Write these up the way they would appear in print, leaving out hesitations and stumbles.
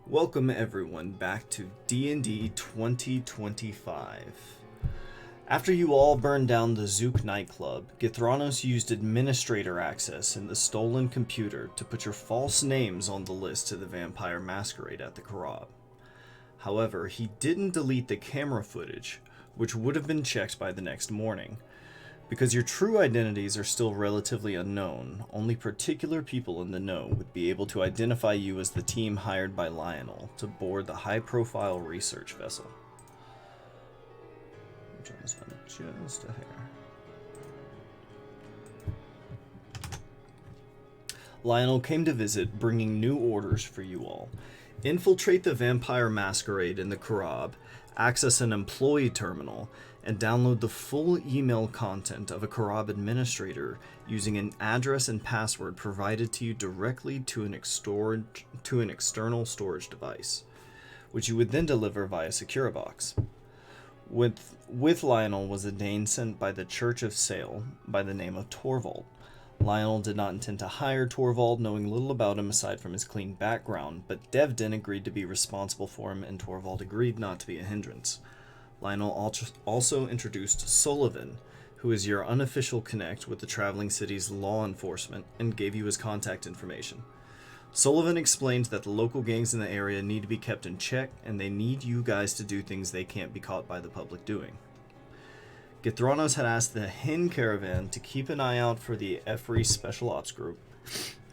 Welcome everyone back to D&D 2025. After you all burned down the Zook nightclub, Githranos used administrator access in the stolen computer to put your false names on the list to the vampire masquerade at the Karab. However, he didn't delete the camera footage, which would have been checked by the next morning. Because your true identities are still relatively unknown, only particular people in the know would be able to identify you as the team hired by Lionel to board the high-profile research vessel. I'm trying to spend just a hair. Lionel came to visit, bringing new orders for you all. Infiltrate the vampire masquerade in the Karab, access an employee terminal, and download the full email content of a Karab administrator using an address and password provided to you directly to an external storage device, which you would then deliver via Securibox. With Lionel was a Dane sent by the Church of Sale by the name of Torvald. Lionel did not intend to hire Torvald, knowing little about him aside from his clean background, but Devdin agreed to be responsible for him, and Torvald agreed not to be a hindrance. Lionel also introduced Sullivan, who is your unofficial connect with the traveling city's law enforcement, and gave you his contact information. Sullivan explained that the local gangs in the area need to be kept in check, and they need you guys to do things they can't be caught by the public doing. Githranos had asked the Hin Caravan to keep an eye out for the Efri Special Ops Group.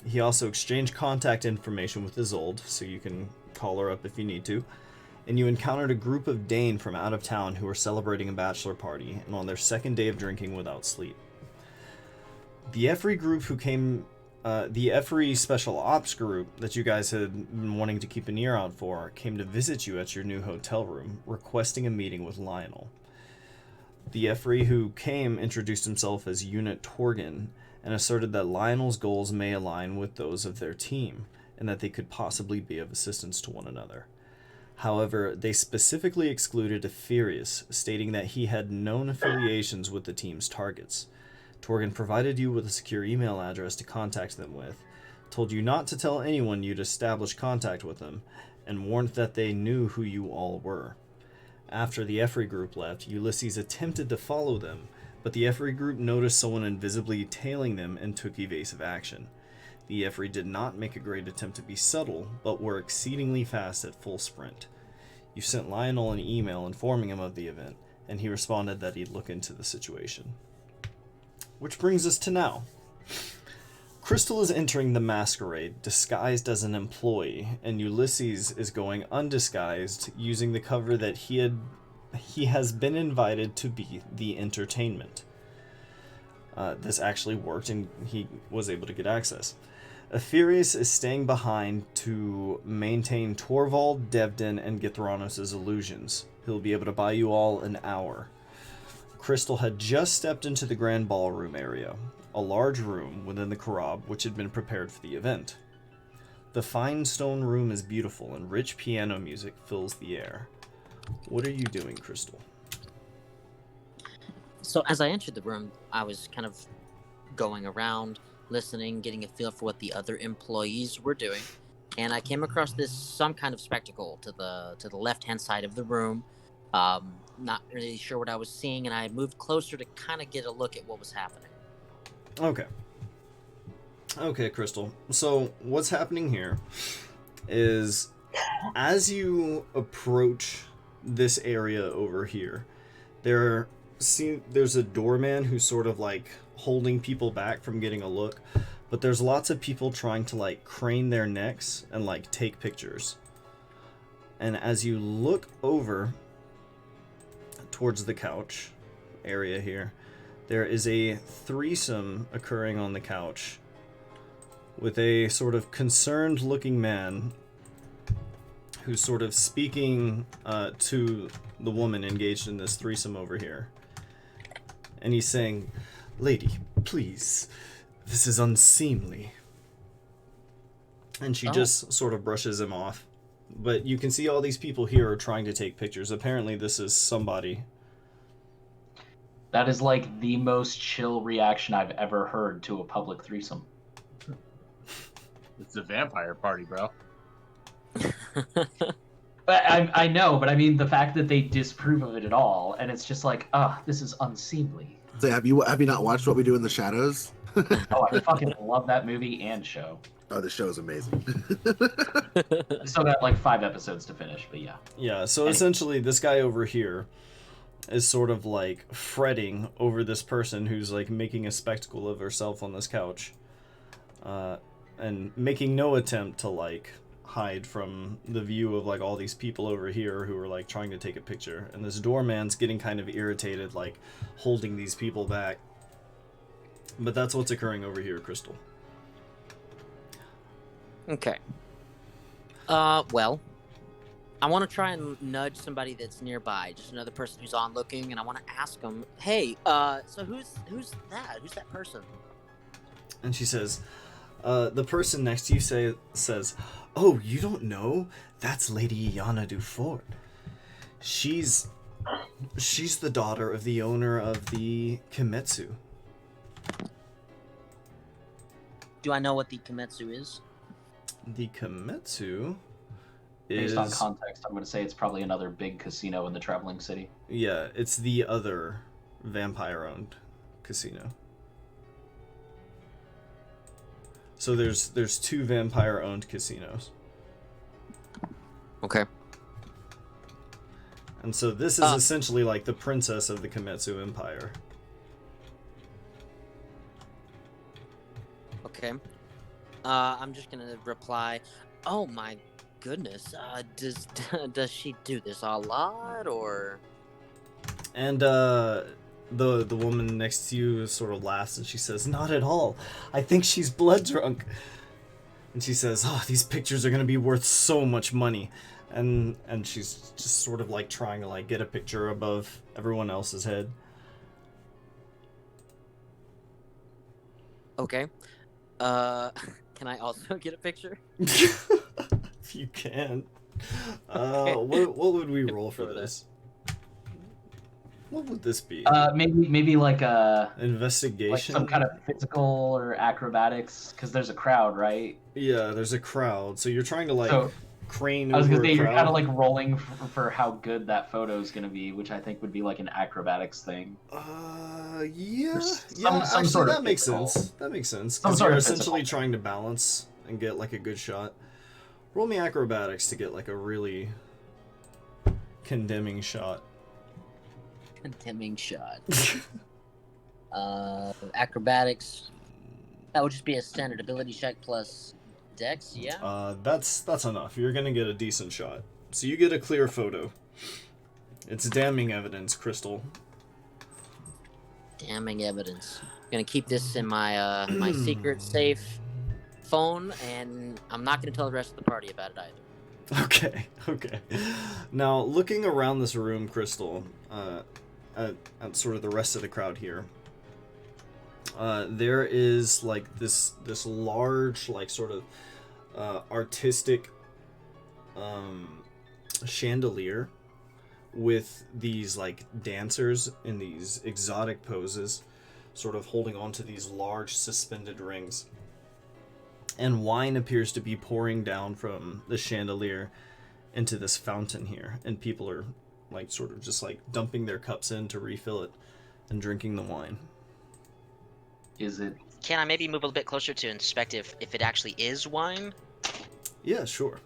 He also exchanged contact information with Isolde, so you can call her up if you need to, and you encountered a group of Dane from out of town who were celebrating a bachelor party and on their second day of drinking without sleep. The Efri group the Efri Special Ops Group that you guys had been wanting to keep an ear out for came to visit you at your new hotel room, requesting a meeting with Lionel. The Efri who came introduced himself as Unit Torgan and asserted that Lionel's goals may align with those of their team, and that they could possibly be of assistance to one another. However, they specifically excluded Ephirius, stating that he had known affiliations with the team's targets. Torgan provided you with a secure email address to contact them with, told you not to tell anyone you'd established contact with them, and warned that they knew who you all were. After the Efri group left, Ulysses attempted to follow them, but the Efri group noticed someone invisibly tailing them and took evasive action. The Efri did not make a great attempt to be subtle, but were exceedingly fast at full sprint. You sent Lionel an email informing him of the event, and he responded that he'd look into the situation. Which brings us to now. Crystal is entering the masquerade disguised as an employee, and Ulysses is going undisguised, using the cover that he has been invited to be the entertainment. This actually worked, and he was able to get access. Ephirius is staying behind to maintain Torvald, Devdin, and Githranos' illusions. He'll be able to buy you all an hour. Crystal had just stepped into the grand ballroom area, a large room within the Karab which had been prepared for the event. The fine stone room is beautiful, and rich piano music fills the air. What are you doing, Crystal? So as I entered the room, I was kind of going around, listening, getting a feel for what the other employees were doing, and I came across some kind of spectacle to the left-hand side of the room. Not really sure what I was seeing, and I moved closer to kind of get a look at what was happening. Okay, Crystal. So what's happening here is, as you approach this area over here, there's a doorman who's sort of like holding people back from getting a look, but there's lots of people trying to like crane their necks and like take pictures. And as you look over towards the couch area here, there is a threesome occurring on the couch with a sort of concerned looking man who's sort of speaking to the woman engaged in this threesome over here. And he's saying, "Lady, please, this is unseemly." And she just sort of brushes him off. But you can see all these people here are trying to take pictures. Apparently this is somebody. That is like the most chill reaction I've ever heard to a public threesome. It's a vampire party, bro. I know, but I mean the fact that they disprove of it at all, and it's just like, this is unseemly. So have you not watched What We Do in the Shadows? Oh, I fucking love that movie and show. Oh, the show is amazing. I still got like 5 episodes to finish, but yeah. Yeah, so essentially this guy over here is sort of like fretting over this person who's like making a spectacle of herself on this couch. And making no attempt to like hide from the view of like all these people over here who are like trying to take a picture. And this doorman's getting kind of irritated, like holding these people back. But that's what's occurring over here, Crystal. Okay. Well, I want to try and nudge somebody that's nearby, just another person who's on looking, and I want to ask them, "Hey, so who's that? Who's that person?" And she says, the person next to you says, "Oh, you don't know? That's Lady Iana Dufort. She's the daughter of the owner of the Kimetsu." Do I know what the Kimetsu is? The Kimetsu Based on context, I'm going to say it's probably another big casino in the traveling city. Yeah, it's the other vampire-owned casino. So there's 2 vampire-owned casinos. Okay. And so this is essentially like the princess of the Kimetsu Empire. Okay. I'm just gonna reply, "Oh my goodness. Does she do this a lot, or?" And the woman next to you sort of laughs and she says, "Not at all. I think she's blood drunk." And she says, "Oh, these pictures are gonna be worth so much money." And she's just sort of like trying to like get a picture above everyone else's head. Okay. Can I also get a picture? If you can. Okay. What would we roll for this? What would this be? Maybe like a Investigation? like some kind of physical or acrobatics, because there's a crowd, right? Yeah, there's a crowd, so you're trying to like crane I was over gonna say a you're crowd. kind of like rolling for how good that photo is gonna be, which I think would be like an acrobatics thing. Yeah, Some actually, sort of that makes physical. sense. That makes sense. Some Because sort you're of essentially physical. trying to balance and get like a good shot. Roll me acrobatics to get like a really condemning shot. Condemning shot. Acrobatics. That would just be a standard ability check plus dex, yeah? That's enough. You're gonna get a decent shot. So you get a clear photo. It's damning evidence, Crystal. Damning evidence. I'm gonna keep this in my my secret safe phone, and I'm not gonna tell the rest of the party about it either. Okay. Now, looking around this room, Crystal, at sort of the rest of the crowd here, there is like this large, like sort of artistic chandelier with these like dancers in these exotic poses, sort of holding onto these large suspended rings. And wine appears to be pouring down from the chandelier into this fountain here, and people are like sort of just like dumping their cups in to refill it and drinking the wine. Is it? Can I maybe move a little bit closer to inspect if it actually is wine? Yeah, sure.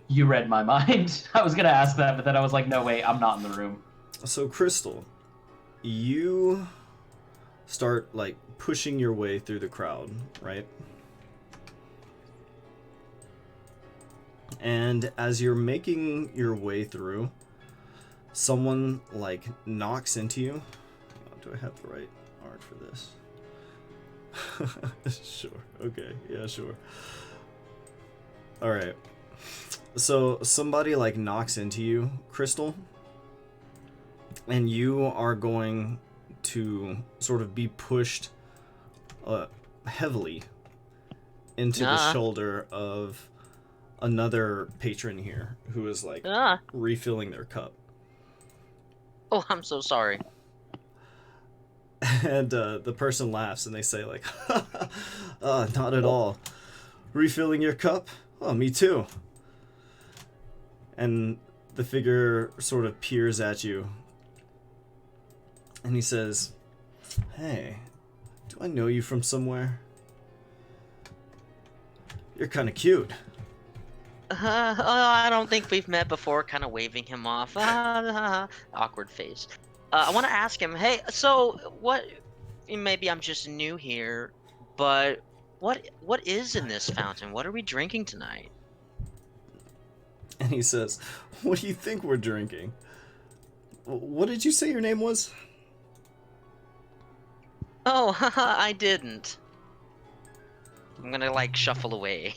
You read my mind. I was gonna ask that, but then I was like, no, wait, I'm not in the room. So, Crystal, you start like pushing your way through the crowd, right? And as you're making your way through, someone like knocks into you. Oh, do I have the right art for this? Sure. Okay. Yeah, sure. All right. So somebody like knocks into you, Crystal, and you are going to sort of be pushed heavily into the shoulder of another patron here who is like refilling their cup. Oh, I'm so sorry. And the person laughs and they say like, not at all. Refilling your cup? Oh, me too. And the figure sort of peers at you. And he says, "Hey, do I know you from somewhere? You're kind of cute." I don't think we've met before. Kind of waving him off. Awkward face. I want to ask him. Hey, so what? Maybe I'm just new here, but what is in this fountain? What are we drinking tonight? And he says, "What do you think we're drinking? What did you say your name was?" Oh, haha, I didn't. I'm gonna like shuffle away.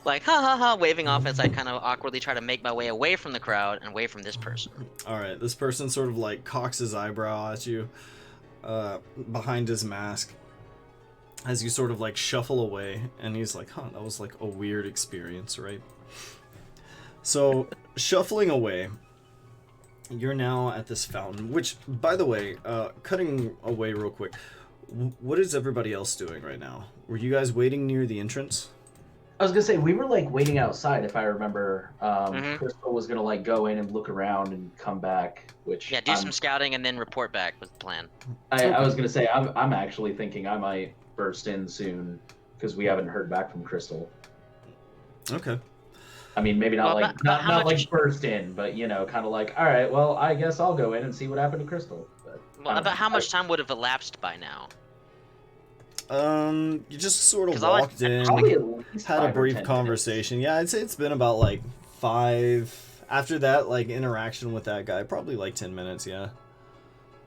Like ha ha ha, waving off as I kind of awkwardly try to make my way away from the crowd and away from this person. Alright, this person sort of like cocks his eyebrow at you behind his mask as you sort of like shuffle away, and he's like, "Huh, that was like a weird experience, right?" So, shuffling away, you're now at this fountain, which, by the way, cutting away real quick, what is everybody else doing right now? Were you guys waiting near the entrance? I was gonna say we were like waiting outside, if I remember. Crystal was gonna like go in and look around and come back, which Yeah, do some scouting and then report back with the plan. I was gonna say I'm actually thinking I might burst in soon because we haven't heard back from Crystal. Okay. I mean, maybe not Well, like but how not much- like burst in, but you know, kind of like, all right, well, I guess I'll go in and see what happened to Crystal. But Well, about how much time would have elapsed by now? You just sort of 'Cause I like- walked in, Probably at least had a 5 or brief 10 conversation. Yeah, I'd say it's been about like 5. After that, like interaction with that guy, probably like 10 minutes. Yeah.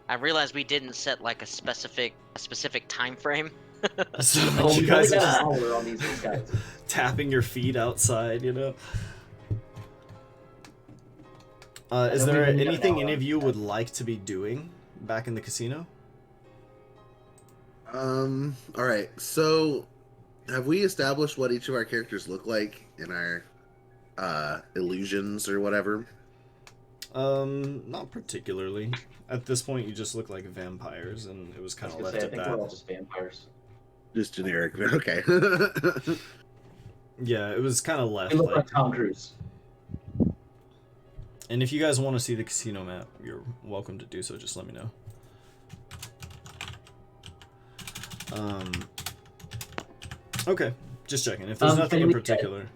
I realized we didn't set like a specific time frame. So minutes. Oh, you we guys only are got an just hour on these guys. tapping your feet outside, you know. Is then there we only got an anything hour any on of these you guys. would like to be doing back in the casino? All right. So, have we established what each of our characters look like in our illusions or whatever? Not particularly. At this point, you just look like vampires, and it was I kind was of gonna left say, I at think that. we're all just vampires. Just generic. Okay. Yeah, it was kind of left We look like. like Tom Cruise. And if you guys want to see the casino map, you're welcome to do so. Just let me know. Okay, just checking. If there's nothing can in we- particular.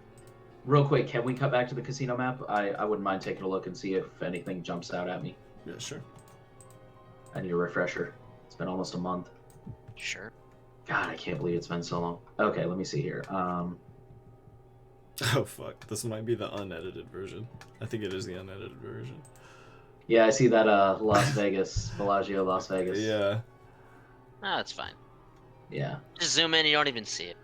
Real quick, can we cut back to the casino map? I wouldn't mind taking a look and see if anything jumps out at me. Yeah, sure. I need a refresher. It's been almost a month. Sure. God, I can't believe it's been so long. Okay, let me see here. Oh fuck, this might be the unedited version. I think it is the unedited version. Yeah, I see that Las Vegas, Bellagio, Las Vegas. Yeah. Ah, that's fine. Yeah. Just zoom in, you don't even see it.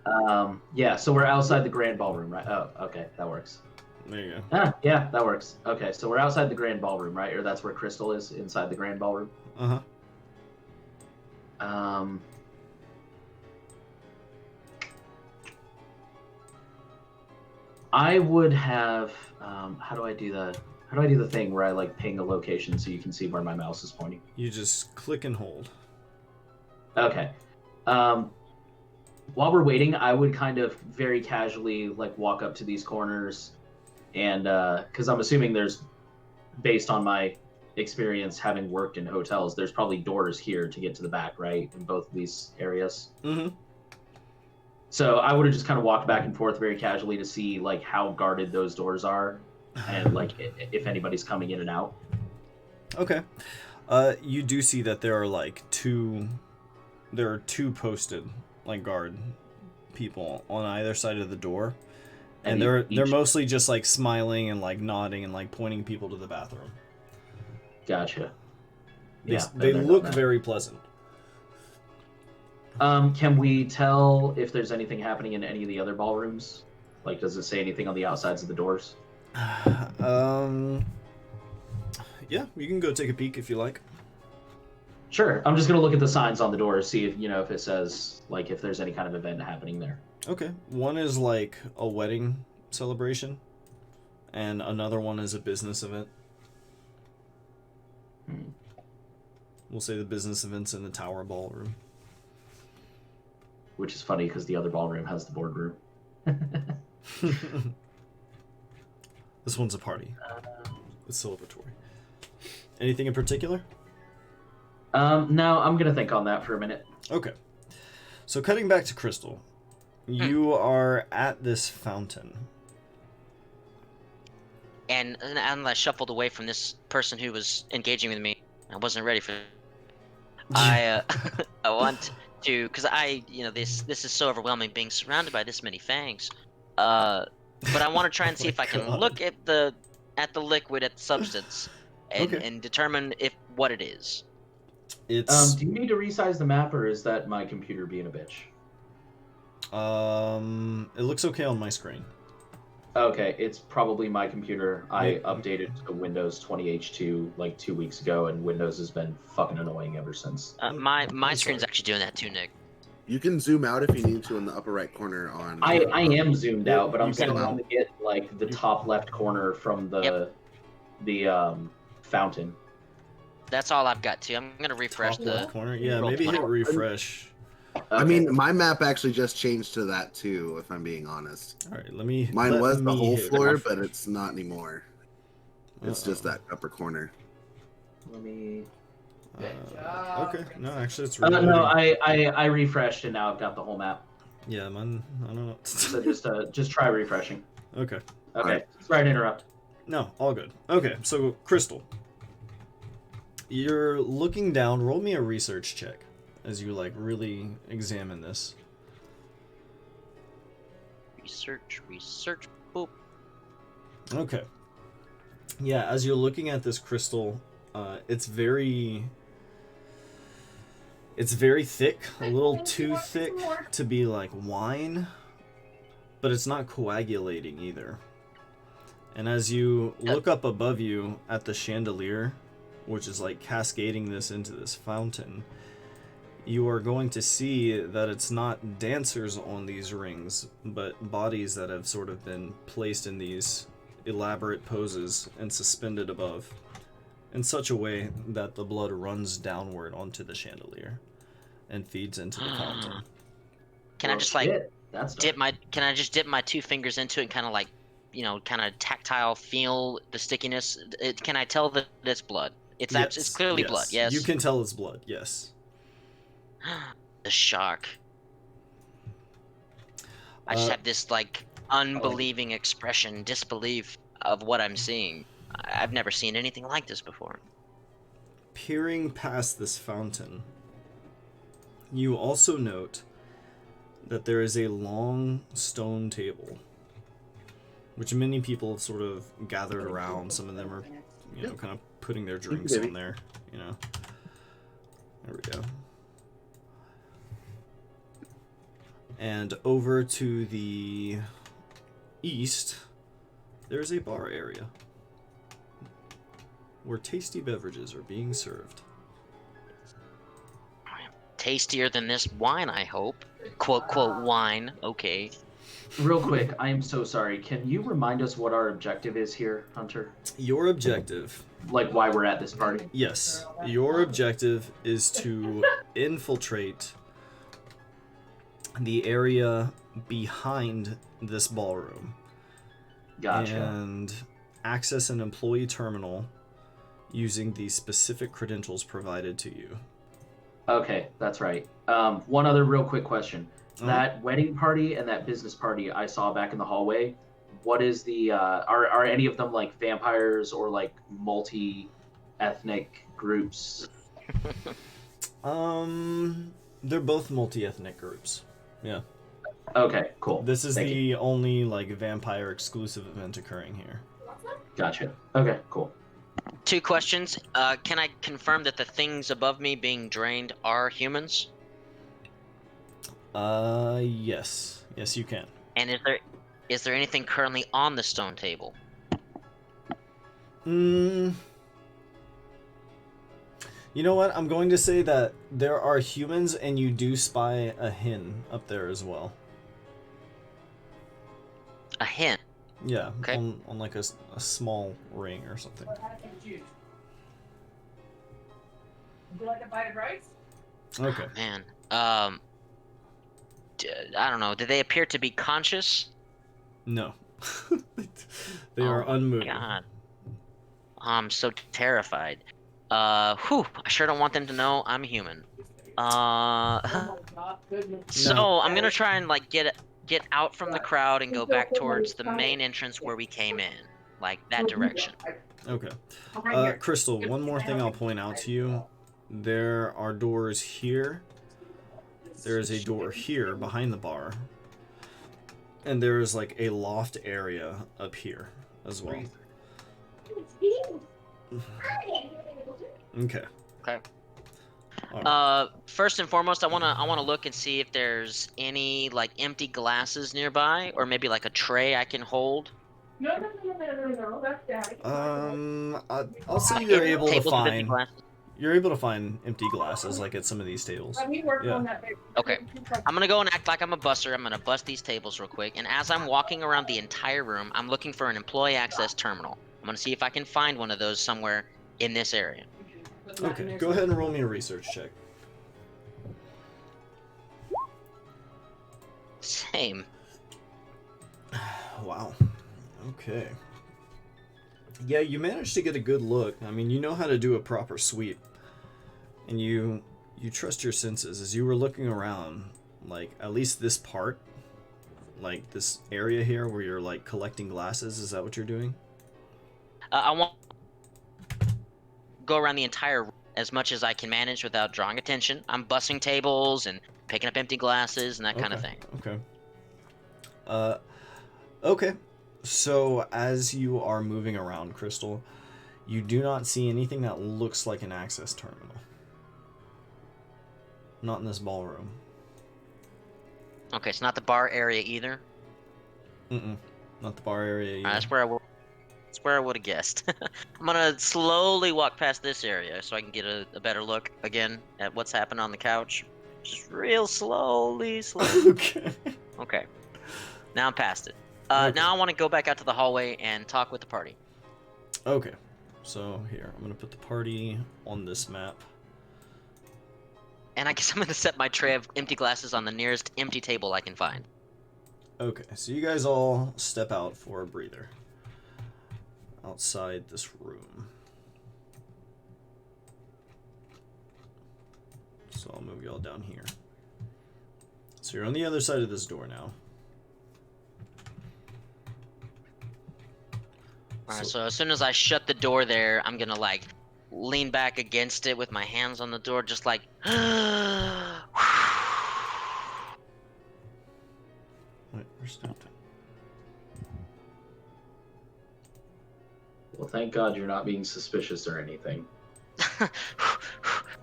Yeah, so we're outside the grand ballroom, right? Oh, okay, that works. There you go. Ah, yeah, that works. Okay, so we're outside the grand ballroom, right? Or that's where Crystal is, inside the grand ballroom. Uh-huh. I would have. How do I do the thing where I like ping a location so you can see where my mouse is pointing? You just click and hold. Okay. While we're waiting, I would kind of very casually like walk up to these corners, and because I'm assuming there's, based on my experience having worked in hotels, there's probably doors here to get to the back, right? In both of these areas. Mm-hmm. So I would have just kind of walked back and forth very casually to see like how guarded those doors are, and like if anybody's coming in and out. Okay. You do see that there are two posted like guard people on either side of the door, and they're mostly just like smiling and like nodding and like pointing people to the bathroom. Gotcha. They, Yeah, they they're look not bad. very pleasant. Can we tell if there's anything happening in any of the other ballrooms? Like, does it say anything on the outsides of the doors? Yeah, you can go take a peek if you like. Sure. I'm just gonna look at the signs on the doors, see if if it says like if there's any kind of event happening there. Okay. One is like a wedding celebration, and another one is a business event. We'll say the business event's in the Tower Ballroom. Which is funny because the other ballroom has the boardroom. This one's a party. It's celebratory. Anything in particular? No, I'm gonna think on that for a minute. Okay. So cutting back to Crystal, you are at this fountain. And I shuffled away from this person who was engaging with me. I wasn't ready for. I want to, because this is so overwhelming being surrounded by this many fangs. But I want to try and see if I can look at the liquid, at the substance, and determine what it is. It's do you need to resize the map, or is that my computer being a bitch? it looks okay on my screen. Okay, it's probably my computer. I updated to Windows 20H2 like 2 weeks ago, and Windows has been fucking annoying ever since. My screen's actually doing that too, Nick. You can zoom out if you need to in the upper right corner on. I am zoomed out, but I'm you still can- trying to get like the top left corner from the fountain. That's all I've got too. I'm gonna refresh Top the left corner. Yeah, roll maybe 20. hit refresh. I mean, my map actually just changed to that too, if I'm being honest. All right, let me. Mine let was the me whole hit floor, refresh. but it's not anymore. It's just that upper corner. Let me. Okay, no, actually, it's No, reloading. I refreshed and now I've got the whole map. Yeah, mine. I don't know. So just try refreshing. Okay. Okay, Alright. sorry to interrupt. No, all good. Okay, so Crystal, you're looking down. Roll me a research check as you really examine this. research. Boop. Okay. Yeah, as you're looking at this crystal, it's very thick, a little too thick to be like wine, but it's not coagulating either. And as you look up above you at the chandelier, which is like cascading this into this fountain, you are going to see that it's not dancers on these rings, but bodies that have sort of been placed in these elaborate poses and suspended above in such a way that the blood runs downward onto the chandelier and feeds into the fountain. Can I Well, just shit, that's dip my 2 fingers into it and kind of kind of tactile feel the stickiness? Can I tell that it's blood? It's clearly blood. Yes. You can tell it's blood. Yes. The shock. I just have this unbelieving expression, disbelief of what I'm seeing. I've never seen anything like this before. Peering past this fountain, you also note that there is a long stone table, which many people have sort of gathered around. Some of them are, kind of putting their drinks on there, There we go. And over to the east, there's a bar area where tasty beverages are being served. Tastier than this wine, I hope. Quote, quote, wine. Okay. Real quick, I am so sorry. Can you remind us what our objective is here, Hunter? Your objective, Like why we're at this party? yes, your objective is to infiltrate the area behind this ballroom. Gotcha. And access an employee terminal using the specific credentials provided to you. Okay, that's right. One other real quick question. Oh. That wedding party and that business party I saw back in the hallway, what is the are any of them like vampires or like multi-ethnic groups? They're both multi-ethnic groups. Yeah. Okay, cool. This is Thank the you. only vampire exclusive event occurring here. Gotcha. Okay, cool. 2 questions. Can I confirm that the things above me being drained are humans? Yes. Yes, you can. And is there anything currently on the stone table? You know what? I'm going to say that there are humans, and you do spy a hen up there as well. A hen. Yeah, Okay. on like a small ring or something. Would you like a bite of rice? Okay. Man. I don't know. Do they appear to be conscious? No. They are Oh, unmoving. God. I'm so terrified. I sure don't want them to know I'm human. So Now, I'm gonna try and like get out from the crowd and go back towards the main entrance where we came in, like that direction. okay. Crystal, one more thing I'll point out to you. There are doors here. There is a door here behind the bar. And there is like a loft area up here as well. Okay. Okay. All right. First and foremost, I wanna look and see if there's any like empty glasses nearby, or maybe like a tray I can hold. No, that's Daddy. I'll say you're able to Tables with empty find. glasses. You're able to find empty glasses like at some of these tables. We worked Yeah. on that big. Okay. I'm gonna go and act like I'm a buster. I'm gonna bust these tables real quick, and as I'm walking around the entire room, I'm looking for an employee access terminal. I'm gonna see if I can find one of those somewhere in this area. Okay, go ahead and roll me a research check. Same. Wow. Okay. Yeah, you managed to get a good look. I mean, you know how to do a proper sweep. And you trust your senses as you were looking around, like at least this part, like this area here where you're like collecting glasses, is that what you're doing? I want to go around the entire room as much as I can manage without drawing attention. I'm bussing tables and picking up empty glasses and that kind of thing. Okay. Okay. So as you are moving around, Crystal, you do not see anything that looks like an access terminal. Not in this ballroom. Okay, it's not the bar area either. Not the bar area either. That's where I would have guessed. I'm gonna slowly walk past this area so I can get a better look again at what's happened on the couch. Just real slowly. Okay. Okay. Now I'm past it. Okay. Now I want to go back out to the hallway and talk with the party. Okay. So here, I'm gonna put the party on this map. And I guess I'm gonna set my tray of empty glasses on the nearest empty table I can find. Okay, so you guys all step out for a breather. Outside this room. So I'll move you all down here. So you're on the other side of this door now. Alright, so as soon as I shut the door there, I'm gonna like lean back against it with my hands on the door, just like Wait, where's that? Well, thank God you're not being suspicious or anything.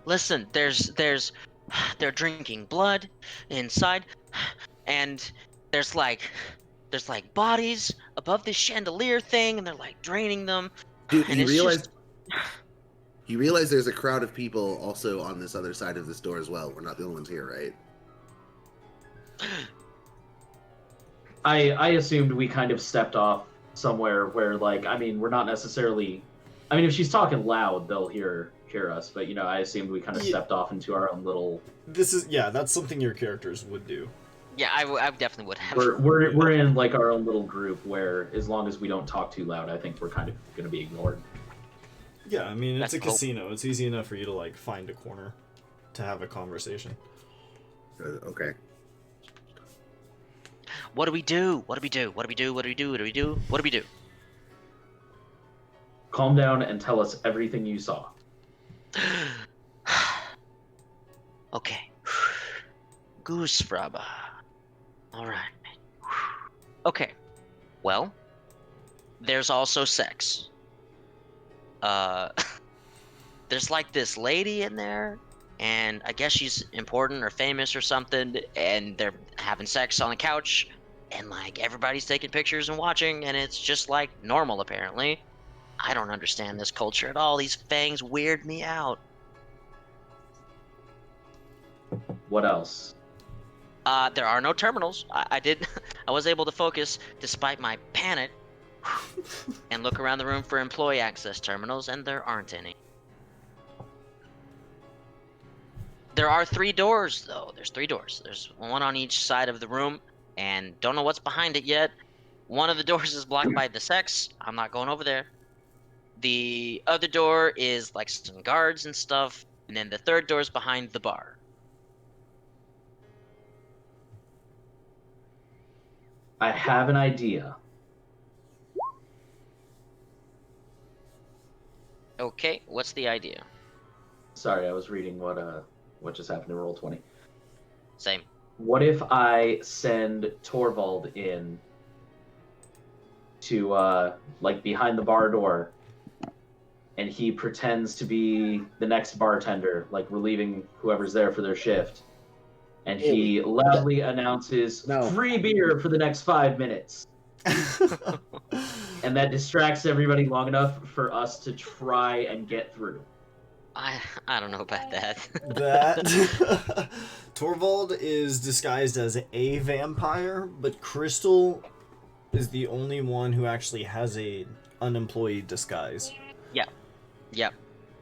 Listen, they're drinking blood inside, and there's like bodies above this chandelier thing, and they're like draining them. Dude, And you it's realize just- you realize there's a crowd of people also on this other side of this door as well. We're not the only ones here, right? I assumed we kind of stepped off somewhere where, like, I mean, we're not necessarily. I mean, if she's talking loud, they'll hear us. But I assumed we kind of stepped off into our own little. That's something your characters would do. Yeah, I definitely would have. We're in like our own little group where, as long as we don't talk too loud, I think we're kind of going to be ignored. Yeah, I mean, it's That's a cool. casino. It's easy enough for you to like find a corner to have a conversation. Okay. What do we do? What do we do? What do we do? What do we do? What do we do? What do we do? Calm down and tell us everything you saw. Okay. Goose Fraba. Alright. Okay. Well, there's also sex. There's like this lady in there, and I guess she's important or famous or something, and they're having sex on the couch, and like everybody's taking pictures and watching, and it's just like normal apparently. I don't understand this culture at all. These fangs weird me out. What else? There are no terminals. I was able to focus despite my panic and look around the room for employee access terminals, and there aren't any. There are 3 doors, though. There's 3 doors. There's one on each side of the room, and don't know what's behind it yet. One of the doors is blocked by the sex. I'm not going over there. The other door is like some guards and stuff, and then the third door is behind the bar. I have an idea. Okay, what's the idea? Sorry, I was reading what just happened to Roll20. Same. What if I send Torvald in to like behind the bar door, and he pretends to be the next bartender, like relieving whoever's there for their shift, and he loudly announces free beer for the next 5 minutes. And that distracts everybody long enough for us to try and get through. I don't know about that. That Torvald is disguised as a vampire, but Crystal is the only one who actually has a unemployed disguise. Yep.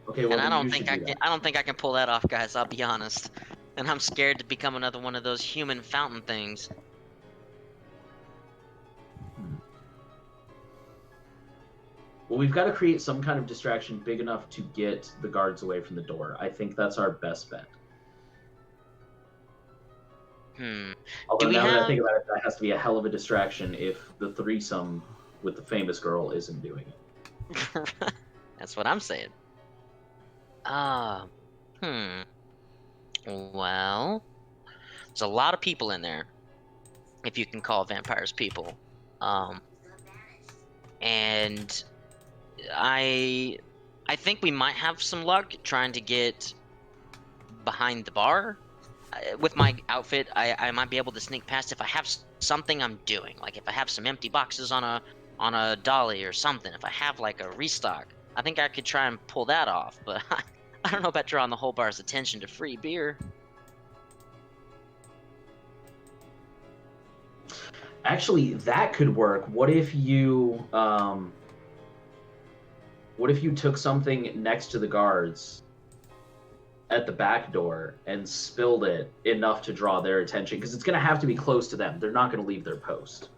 Okay, well, And I then don't you think should do that. I don't think I can pull that off, guys. I'll be honest. And I'm scared to become another one of those human fountain things. Well, we've got to create some kind of distraction big enough to get the guards away from the door. I think that's our best bet. Although Do we now that I have- think about it, that has to be a hell of a distraction if the threesome with the famous girl isn't doing it. That's what I'm saying. Well, there's a lot of people in there, if you can call vampires people. And I think we might have some luck trying to get behind the bar. With my outfit, I might be able to sneak past if I have something I'm doing. Like if I have some empty boxes on a dolly or something. If I have like a restock, I think I could try and pull that off. But I don't know about drawing the whole bar's attention to free beer. Actually, that could work. What if you took something next to the guards at the back door and spilled it enough to draw their attention? Because it's going to have to be close to them. They're not going to leave their post.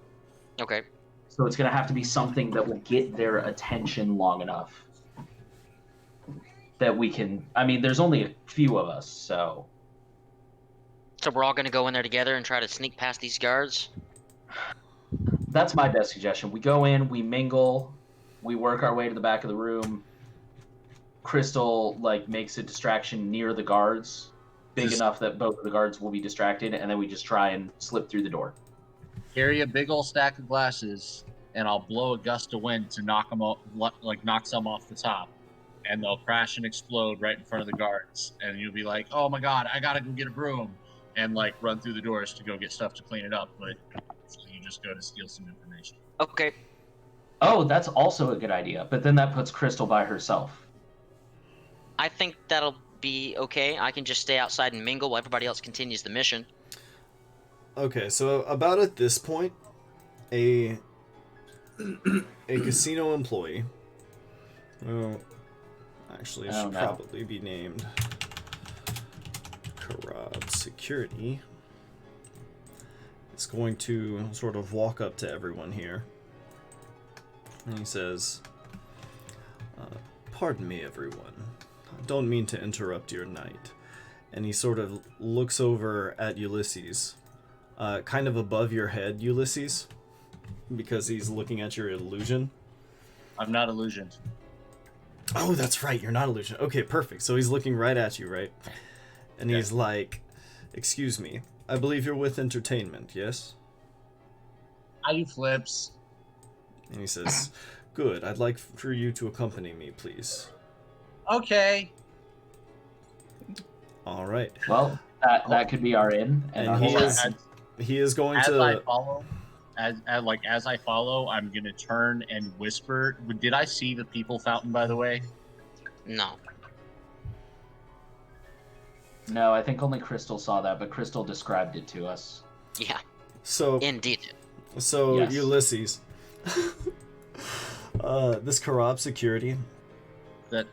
Okay. So it's going to have to be something that will get their attention long enough that we can... I mean, there's only a few of us, so... So we're all gonna go in there together and try to sneak past these guards? That's my best suggestion. We go in, we mingle, we work our way to the back of the room. Crystal, like, makes a distraction near the guards, big enough that both of the guards will be distracted, and then we just try and slip through the door. Carry a big old stack of glasses, and I'll blow a gust of wind to knock them off, like knock some off the top, and they'll crash and explode right in front of the guards. And you'll be like, "Oh my god, I gotta go get a broom," and like run through the doors to go get stuff to clean it up. But so you just go to steal some information. Okay. Oh, that's also a good idea, but then that puts Crystal by herself. I think that'll be okay. I can just stay outside and mingle while everybody else continues the mission. Okay, so about at this point, a casino employee, well, actually it should probably be named Karab Security, is going to sort of walk up to everyone here, and he says, "Pardon me, everyone. I don't mean to interrupt your night." And he sort of looks over at Ulysses. Kind of above your head, Ulysses, because he's looking at your illusion. I'm not illusioned. Oh, that's right, you're not illusion. Okay, perfect. So he's looking right at you, right? And he's like, "Excuse me, I believe you're with entertainment, yes?" I do flips. And he says, "Good, I'd like for you to accompany me, please." Okay. All right. Well, that could be our in. And our he whole- is going As to... I follow, as I follow, I'm gonna turn and whisper. Did I see the people fountain, by the way? No. No, I think only Crystal saw that, but Crystal described it to us. Yeah, So, indeed. Yes. Ulysses, this Karab Security That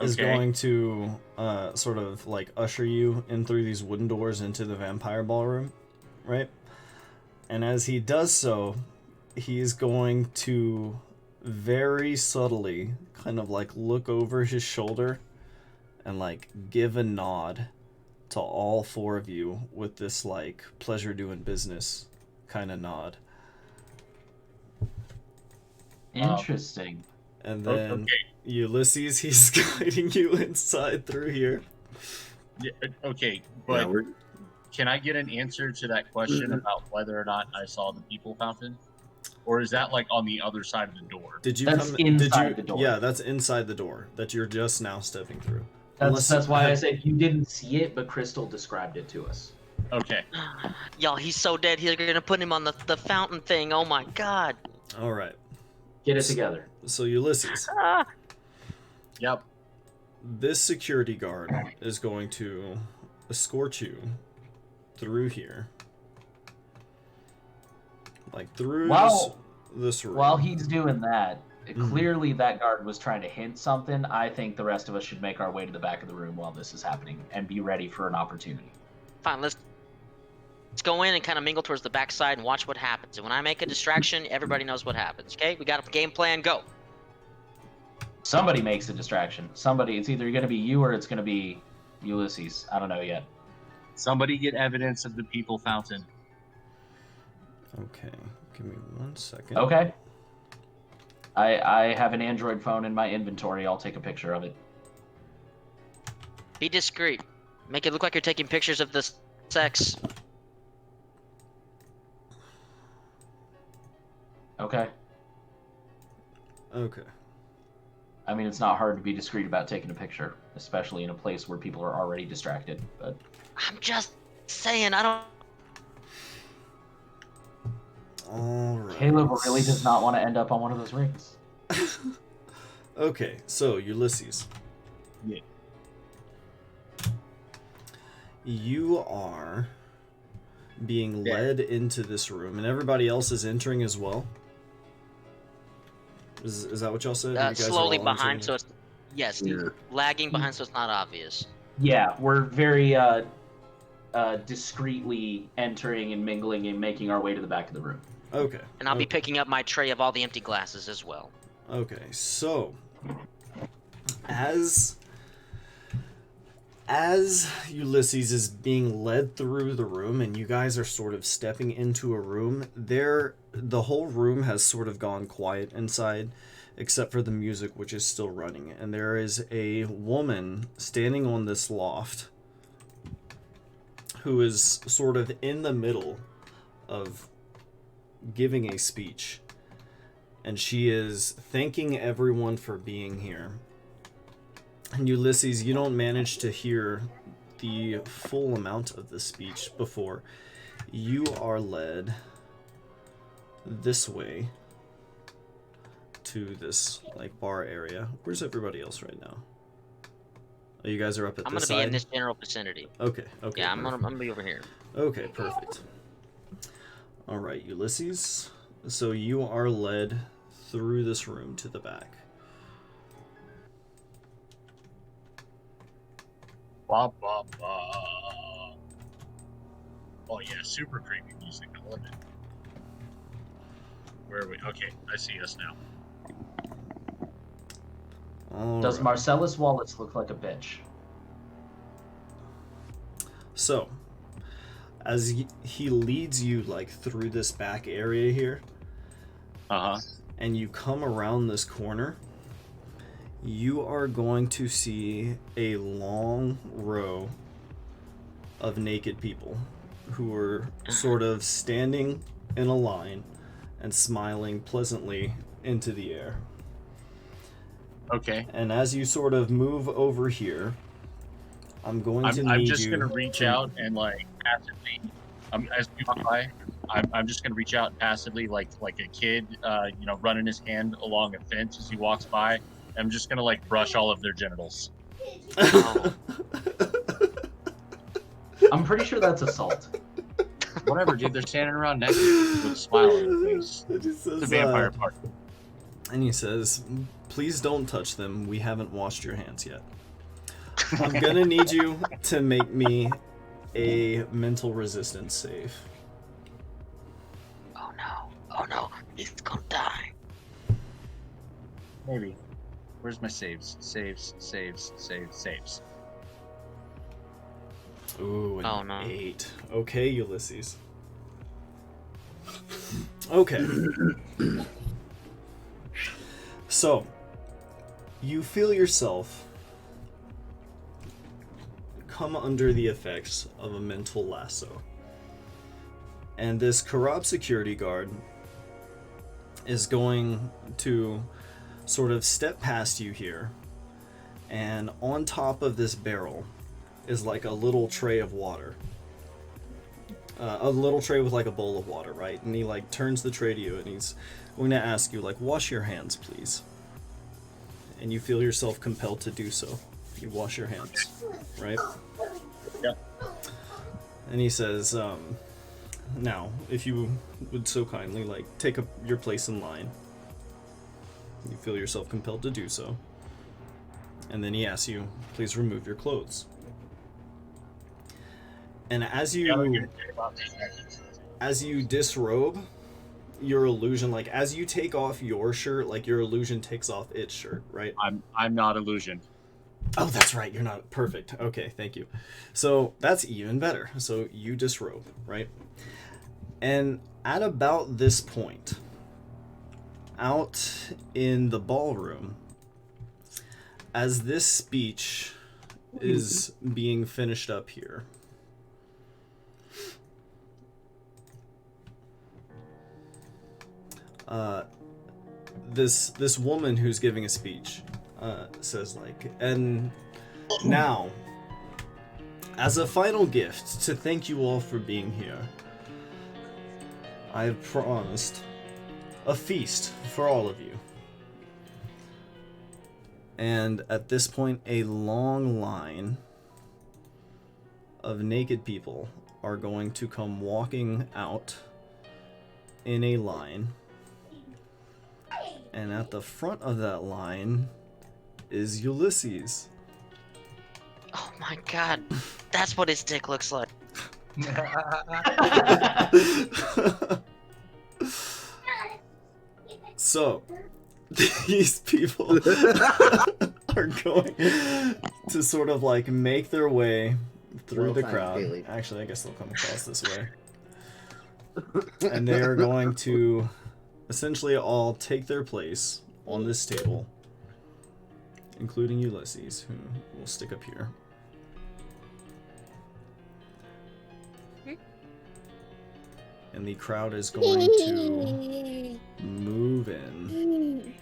is Okay. going to sort of like usher you in through these wooden doors into the vampire ballroom, right? And as he does so, he's going to very subtly kind of like look over his shoulder and like give a nod to all four of you with this like pleasure doing business kind of nod. Interesting. And then Okay. Ulysses, he's guiding you inside through here. Yeah, okay, Yeah, but we're, can I get an answer to that question about whether or not I saw the people fountain? Or is that like on the other side of the door? Did you That's come inside did you the door. Yeah, that's inside the door that you're just now stepping through. That's why I said you didn't see it, but Crystal described it to us. Okay. Y'all, he's so dead. He's gonna put him on the fountain thing. Oh my god. All right. Get it together. So Ulysses, Ah. Yep. this security guard is going to escort you through here. Like through Wow. this room. While he's doing that, Mhm. clearly that guard was trying to hint something. I think the rest of us should make our way to the back of the room while this is happening and be ready for an opportunity. Fine, let's go in and kind of mingle towards the backside and watch what happens. And when I make a distraction, everybody knows what happens. Okay, we got a game plan. Go. Somebody makes a distraction. Somebody. It's either going to be you or it's going to be Ulysses. I don't know yet. Somebody get evidence of the people fountain. Okay, give me 1 second. Okay. I have an Android phone in my inventory. I'll take a picture of it. Be discreet. Make it look like you're taking pictures of the sex. Okay. Okay. I mean, it's not hard to be discreet about taking a picture, especially in a place where people are already distracted. But I'm just saying, I don't. All right. Caleb really does not want to end up on one of those rings. Okay, so Ulysses. Yeah. You are being Yeah. led into this room, and everybody else is entering as well. Is that what y'all said? You guys are Slowly all behind, entering? so it's yes, Yeah. lagging behind, so it's not obvious. Yeah, we're very discreetly entering and mingling and making our way to the back of the room. Okay. And I'll be okay. picking up my tray of all the empty glasses as well. Okay, so as Ulysses is being led through the room and you guys are sort of stepping into a room, the whole room has sort of gone quiet inside except for the music, which is still running, and there is a woman standing on this loft who is sort of in the middle of giving a speech. And she is thanking everyone for being here. And Ulysses, you don't manage to hear the full amount of the speech before you are led this way to this like bar area. Where's everybody else right now? Oh, you guys are up at I'm this gonna be side? in this general vicinity. Okay, Yeah, I'm perfect. gonna be over here. Okay, perfect. All right, Ulysses. So you are led through this room to the back. Ba, ba, ba. Oh yeah, super creepy music. I love it. Where are we? Okay, I see us now. All Does right. Marcellus Wallace look like a bitch? So, as he leads you like through this back area here, Uh huh. and you come around this corner, you are going to see a long row of naked people who are sort of standing in a line and smiling pleasantly into the air. Okay. And as you sort of move over here, I'm going to need I'm just you gonna reach to- out and like passively, as we walk by, I'm just gonna reach out and passively, like a kid, running his hand along a fence as he walks by. I'm just gonna like brush all of their genitals. Oh. I'm pretty sure that's assault. Whatever, dude. They're standing around naked with a smile on their face. It just says, The vampire party. And he says, "Please don't touch them. We haven't washed your hands yet. I'm gonna need you to make me a mental resistance save." Oh no! Oh no! He's Maybe. Where's my saves? Saves. Ooh, an Oh, no. 8. Okay, Ulysses. Okay. So, you feel yourself come under the effects of a mental lasso. And this corrupt security guard is going to sort of step past you here. And on top of this barrel is like a little tray of water. A little tray with like a bowl of water, right? And he like turns the tray to you and he's going to ask you like, wash your hands, please. And you feel yourself compelled to do so. You wash your hands, right? Yeah. And he says, now, if you would so kindly like take up your place in line. You feel yourself compelled to do so. And then he asks you, please remove your clothes. And as you disrobe your illusion, like as you take off your shirt, like your illusion takes off its shirt, right? I'm not illusion. Oh, that's right. You're not perfect. Okay, thank you. So that's even better. So you disrobe, right? And at about this point, out in the ballroom, as this speech is being finished up here, this woman who's giving a speech says like, and now, as a final gift to thank you all for being here, I have promised a feast for all of you. And at this point, a long line of naked people are going to come walking out in a line. And at the front of that line is Ulysses. Oh my god, that's what his dick looks like. So, these people are going to sort of like make their way through the crowd. Actually, I guess they'll come across this way. And they are going to essentially all take their place on this table, including Ulysses, who will stick up here. And the crowd is going to move in.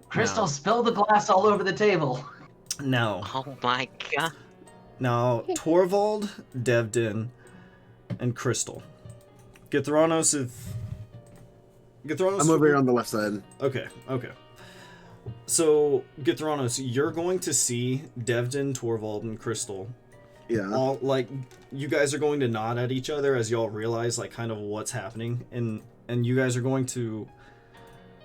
Crystal, spill the glass all over the table. Now, Oh my god. now Torvald, Devdin, and Crystal. Githranos, I'm over here on the left side. Okay. So, Githranos, you're going to see Devdin, Torvald, and Crystal. Yeah. All, like, you guys are going to nod at each other as y'all realize, like, kind of what's happening. And you guys are going to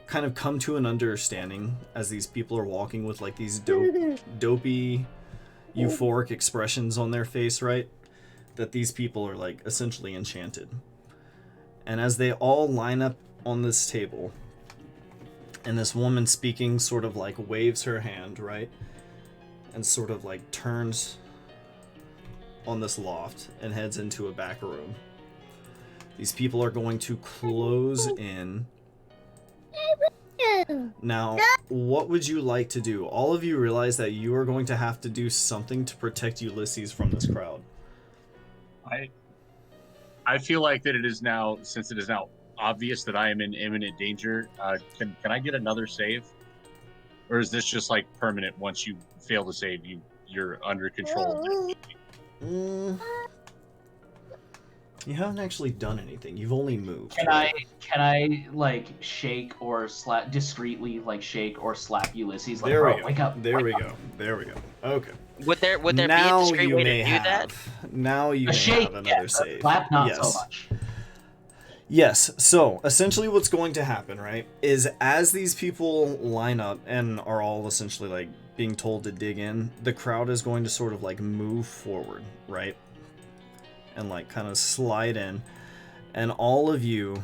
kind of come to an understanding as these people are walking with, like, these dopey, euphoric expressions on their face, right? That these people are, like, essentially enchanted. And as they all line up on this table, and this woman speaking sort of, like, waves her hand, right? And sort of, like, turns on this loft and heads into a back room. These people are going to close in. Now, what would you like to do? All of you realize that you are going to have to do something to protect Ulysses from this crowd. I feel like that it is now, since it is now obvious that I am in imminent danger, can I get another save? Or is this just like permanent? Once you fail to save, you're under control? You haven't actually done anything. You've only moved. Can I like shake or slap discreetly, like shake or slap Ulysses? Like, There we bro, go. wake up. There we wake go. up. There we go. Okay. Would there be a Now discreet you way may to do have. that? Now you A may shake, have another yeah, save. slap not Yes. so much. Yes, so essentially what's going to happen, right, is as these people line up and are all essentially like being told to dig in, the crowd is going to sort of like move forward, right? And like kind of slide in, and all of you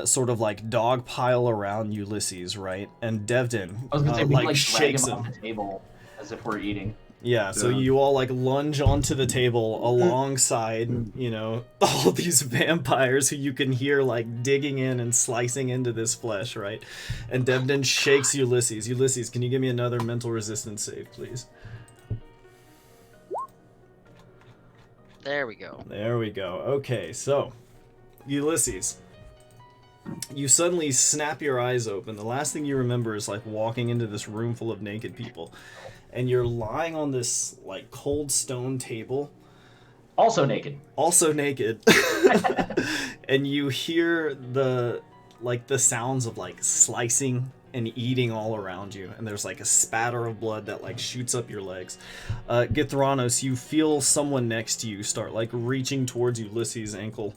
sort of like dog pile around Ulysses, right? And Devdin I was gonna say we like drag shakes him him. off the table as if we're eating. Yeah, so Yeah. you all like lunge onto the table alongside, you know, all these vampires who you can hear like digging in and slicing into this flesh, right? And Devdin shakes Ulysses. Ulysses, can you give me another mental resistance save, please? There we go. There we go. Okay, so Ulysses, you suddenly snap your eyes open. The last thing you remember is like walking into this room full of naked people. And you're lying on this like cold stone table, Also naked. and you hear the sounds of like slicing and eating all around you, and there's like a spatter of blood that like shoots up your legs. Githranos, you feel someone next to you start like reaching towards Ulysses' ankle.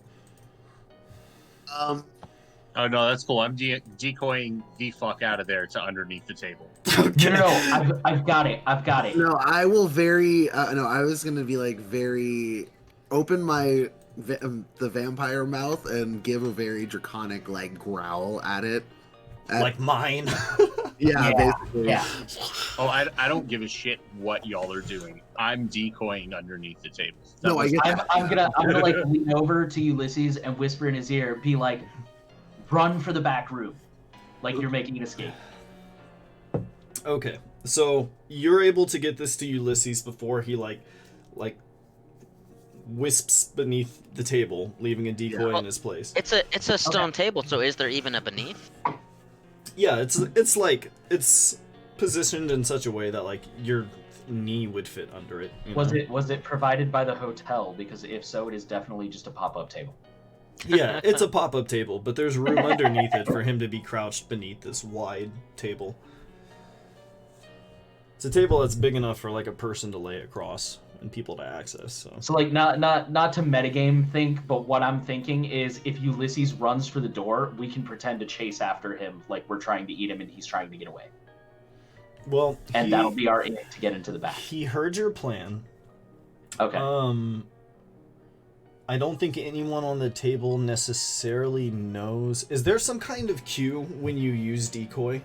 Oh no, that's cool. I'm decoying the fuck out of there to underneath the table. Okay. No, I've got it. No, I will very. No, I was gonna be like very open my the vampire mouth and give a very draconic like growl at it. Like mine. Yeah, Yeah, basically. yeah. Oh, I don't give a shit what y'all are doing. I'm decoying underneath the table. No, I get that. I'm gonna like lean over to Ulysses and whisper in his ear, be like, "Run for the back room, like you're making an escape." Okay, so you're able to get this to Ulysses before he like wisps beneath the table, leaving a decoy Yeah. in his place. It's a stone table, so is there even a beneath? Yeah, it's like it's positioned in such a way that like your knee would fit under it. You know? Was it provided by the hotel? Because if so, it is definitely just a pop-up table. Yeah, it's a pop-up table, but there's room underneath it for him to be crouched beneath this wide table. It's a table that's big enough for like a person to lay across and people to access. So like not to metagame think, but what I'm thinking is if Ulysses runs for the door, we can pretend to chase after him like we're trying to eat him and he's trying to get away. Well, And that'll be our aim to get into the back. He heard your plan. Okay. I don't think anyone on the table necessarily knows. Is there some kind of cue when you use decoy?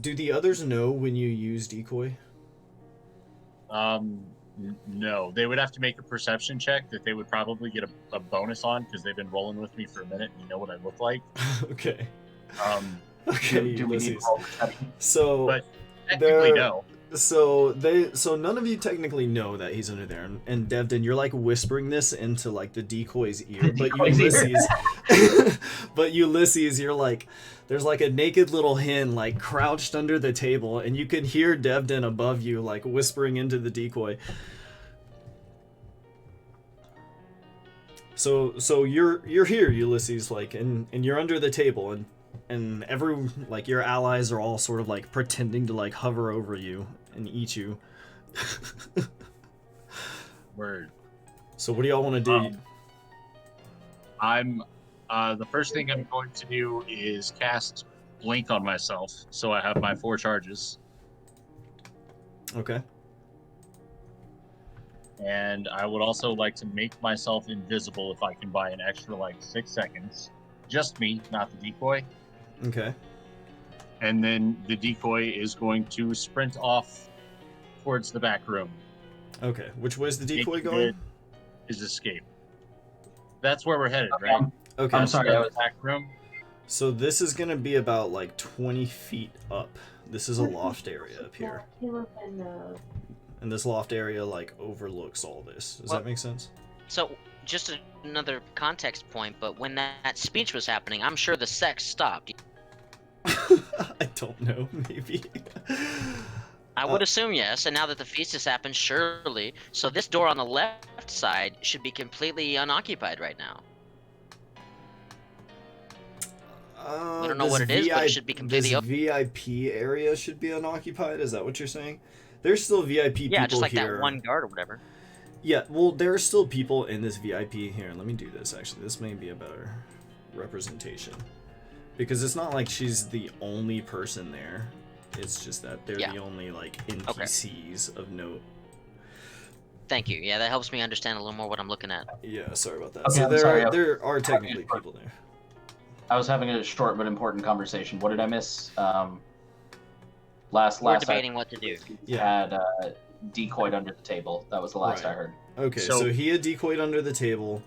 Do the others know when you use decoy? No. They would have to make a perception check that they would probably get a bonus on because they've been rolling with me for a minute and you know what I look like. Okay. Do we need roll perception? So, but technically no. So none of you technically know that he's under there, and Devdin, you're like whispering this into like the decoy's ear, but Ulysses, you're like, there's like a naked little hen like crouched under the table, and you can hear Devdin above you like whispering into the decoy. So you're here, Ulysses, like, and you're under the table, and every like your allies are all sort of like pretending to like hover over you and eat you. Word. So what do y'all want to do? I'm the first thing I'm going to do is cast Blink on myself, so I have my 4 charges. Okay. And I would also like to make myself invisible if I can buy an extra like 6 seconds. Just me, not the decoy. Okay. And then the decoy is going to sprint off towards the back room. Okay. Which way is the decoy Making going? it his escape. That's where we're headed, right? Okay. I'm sorry, So I was back room. So this is gonna be about like 20 feet up. This is a loft area up here. And this loft area like overlooks all this. Does that make sense? So, just another context point, but when that speech was happening, I'm sure the sex stopped. I don't know, maybe. I would assume yes, and now that the feast has happened, surely. So this door on the left side should be completely unoccupied right now. We don't know what it is, but it should be completely this open. VIP area should be unoccupied. Is that what you're saying? There's still VIP people here. Yeah, just like that one guard or whatever. Yeah, well, there are still people in this VIP here. Let me do this, actually. This may be a better representation. Because it's not like she's the only person there. It's just that they're the only, like, NPCs of note. Thank you. Yeah, that helps me understand a little more what I'm looking at. Yeah, sorry about that. Okay, So I'm sorry. there are technically people there. I was having a short but important conversation. What did I miss? Last We're I debating what to do. Yeah. had decoyed under the table. That was the last Right. I heard. Okay, So- so he had decoyed under the table,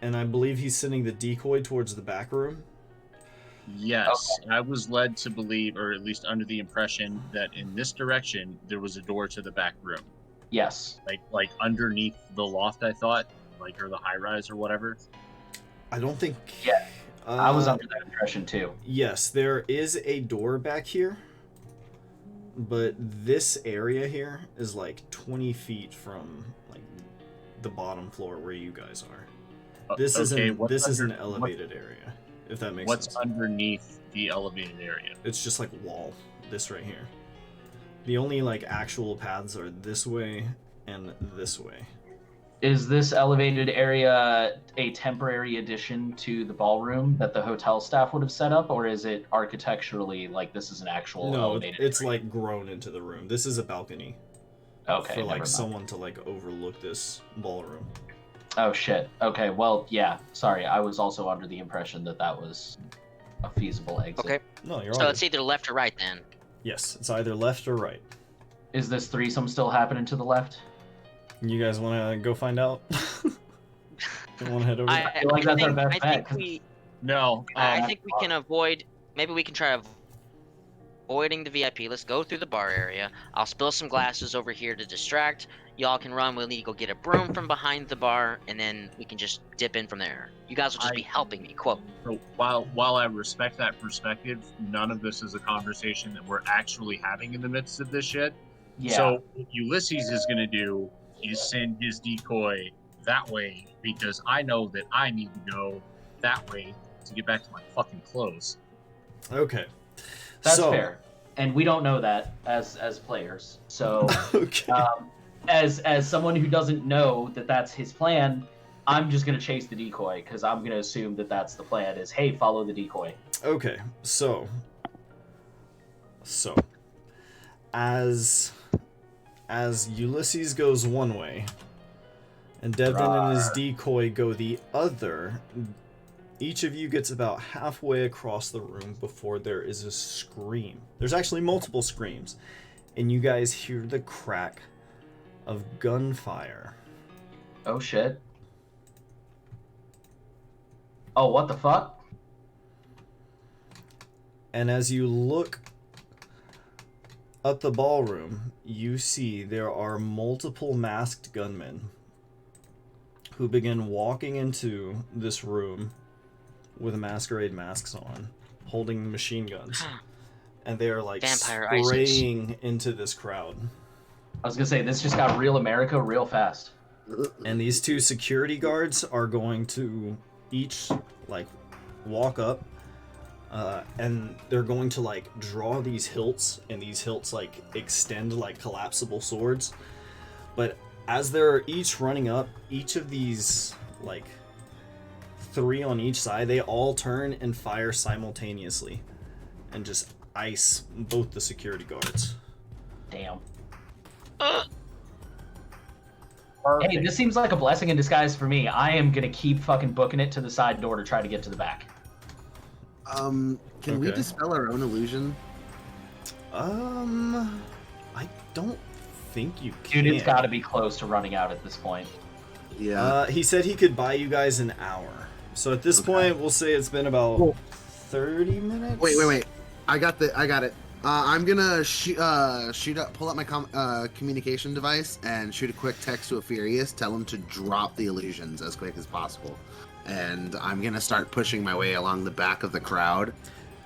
and I believe he's sending the decoy towards the back room. Yes, I was led to believe, or at least under the impression, that in this direction there was a door to the back room, Yes. like underneath the loft. I thought, like, or the high rise or whatever. I don't think. Yeah, I was Uh, under that impression too. Yes, there is a door back here, but this area here is like 20 feet from like the bottom floor where you guys are. This Okay, isn't. what's This is an under- elevated area, if that makes What's sense. underneath the elevated area? It's just like a wall. This right here. The only like actual paths are this way and this way. Is this elevated area a temporary addition to the ballroom that the hotel staff would have set up, or is it architecturally like this is an actual No, elevated it's area? like grown into the room. This is a balcony Okay, for never like mind. someone to like overlook this ballroom. Oh shit. Okay, well, yeah. Sorry, I was also under the impression that that was a feasible exit. Okay. No, you're So all it's good. either left or right then. Yes, it's either left or right. Is this threesome still happening to the left? You guys want to go find out? You want to head over? I feel like that's our think, best I bet, think 'cause- we No, I think we can avoid. Maybe we can try avoiding the VIP. Let's go through the bar area. I'll spill some glasses over here to distract. Y'all can run. We'll need to go get a broom from behind the bar, and then we can just dip in from there. You guys will just be helping me. Quote. So while I respect that perspective, none of this is a conversation that we're actually having in the midst of this shit. Yeah. So what Ulysses is gonna do is send his decoy that way because I know that I need to go that way to get back to my fucking clothes. Okay. That's So- fair. And we don't know that as players. So Okay. as someone who doesn't know that that's his plan, I'm just gonna chase the decoy because I'm gonna assume that that's the plan. Is hey, follow the decoy. Okay, so as Ulysses goes one way and Devin and his decoy go the other, each of you gets about halfway across the room before there is a scream. There's actually multiple screams, and you guys hear the crack of gunfire. Oh shit. Oh, what the fuck? And as you look up the ballroom, you see there are multiple masked gunmen who begin walking into this room with masquerade masks on, holding machine guns. And they are like Vampire ISIS. spraying into this crowd. I was gonna say this just got real America real fast. And these two security guards are going to each like walk up and they're going to like draw these hilts, and these hilts like extend like collapsible swords. But as they're each running up, each of these like three on each side, they all turn and fire simultaneously and just ice both the security guards. Damn. Perfect. Hey, this seems like a blessing in disguise for me. I am gonna keep fucking booking it to the side door to try to get to the back. Can we Okay. dispel our own illusion? I don't think you can. Dude, it's gotta be close to running out at this point. Yeah. He said he could buy you guys an hour. So at this Okay. point, we'll say it's been about Cool. 30 minutes. Wait. I got it. I'm gonna shoot up, pull up my communication device and shoot a quick text to Furious. Tell him to drop the illusions as quick as possible, and I'm gonna start pushing my way along the back of the crowd.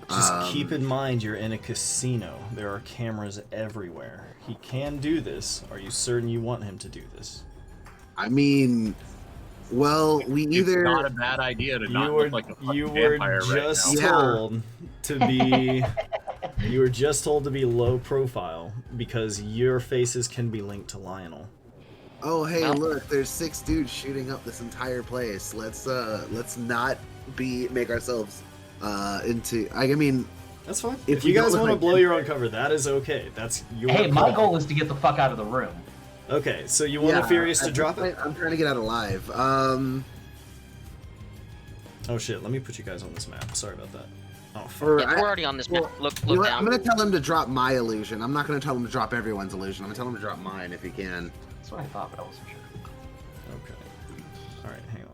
Just keep in mind you're in a casino. There are cameras everywhere. He can do this. Are you certain you want him to do this? I mean, well, we It's either not a bad idea to not You were look like a fucking you were vampire just right now. Yeah. told to be you were just told to be low profile because your faces can be linked to Lionel. Oh, hey, Well- look! There's 6 dudes shooting up this entire place. Let's not make ourselves into. I mean, That's fine. If If we you don't guys look want to like blow your own cover, that is okay. That's your Hey, my call. goal is to get the fuck out of the room. Okay, so you want a Furious to at drop this it? point, I'm trying to get out alive. Oh shit, let me put you guys on this map. Sorry about that. Oh, fuck. Or Yeah, we're already on this map. Look you know what? down. I'm gonna tell him to drop my illusion. I'm not gonna tell him to drop everyone's illusion. I'm gonna tell him to drop mine if he can. That's what I thought, but I wasn't sure. Okay. Alright, hang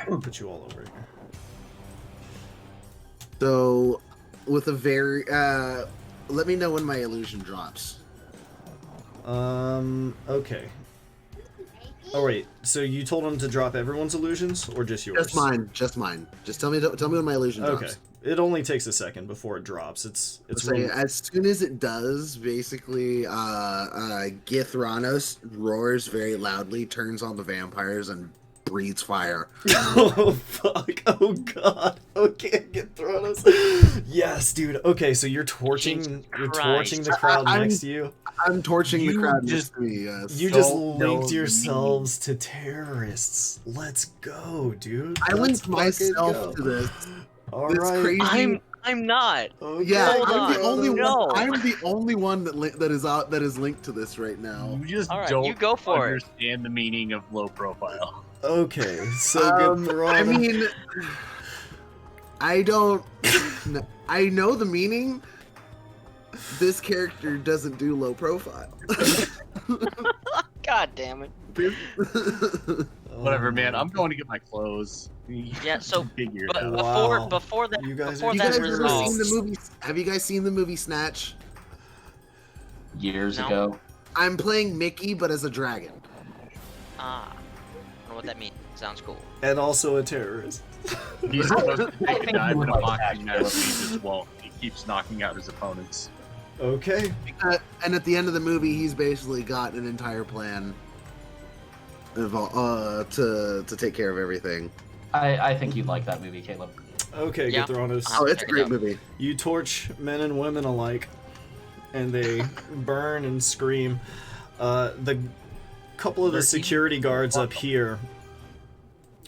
on. I'll put you all over here. So, with a very, let me know when my illusion drops. Okay. Oh wait, so you told him to drop everyone's illusions, or just yours? Just mine. Just mine. Just tell me when my illusion drops. Okay. It only takes a second before it drops. It's So real- as soon as it does, basically, Githranos roars very loudly, turns on the vampires, and breathes fire. Oh fuck! Oh god! Okay, get thrown us. Yes, dude. Okay, so you're torching. Jesus You're Christ. torching the crowd I'm- next to you. I'm torching the You crowd just- next to me. Yes. You just don't know linked the yourselves to terrorists. Let's go, dude. I Let's linked fucking myself go. to this. All It's right. crazy. I'm not. Okay. Yeah, Hold I'm the on. only No. one. I'm the only one that is linked to this right now. You just All right, don't you go for it. understand the meaning of low profile. Okay, so get thrown. I mean, I don't. I know the meaning. This character doesn't do low profile. God damn it. Whatever, man. I'm going to get my clothes. Yeah, so Figure it But out. Wow. before that, You guys before are- you that guys ever resolves, seen the movie? Have you guys seen the movie Snatch? Years No. ago. I'm playing Mickey, but as a dragon. I don't know what that means. Sounds cool. And also a terrorist. He's supposed to take a think dive you in would a like boxing that. match, but he just won't. He keeps knocking out his opponents. Okay. And at the end of the movie, he's basically got an entire plan to take care of everything. I think you'd like that movie, Caleb. Okay, Yeah. get thrown us. Oh, it's a check it great out. movie. You torch men and women alike, and they burn and scream. The couple of the security guards up here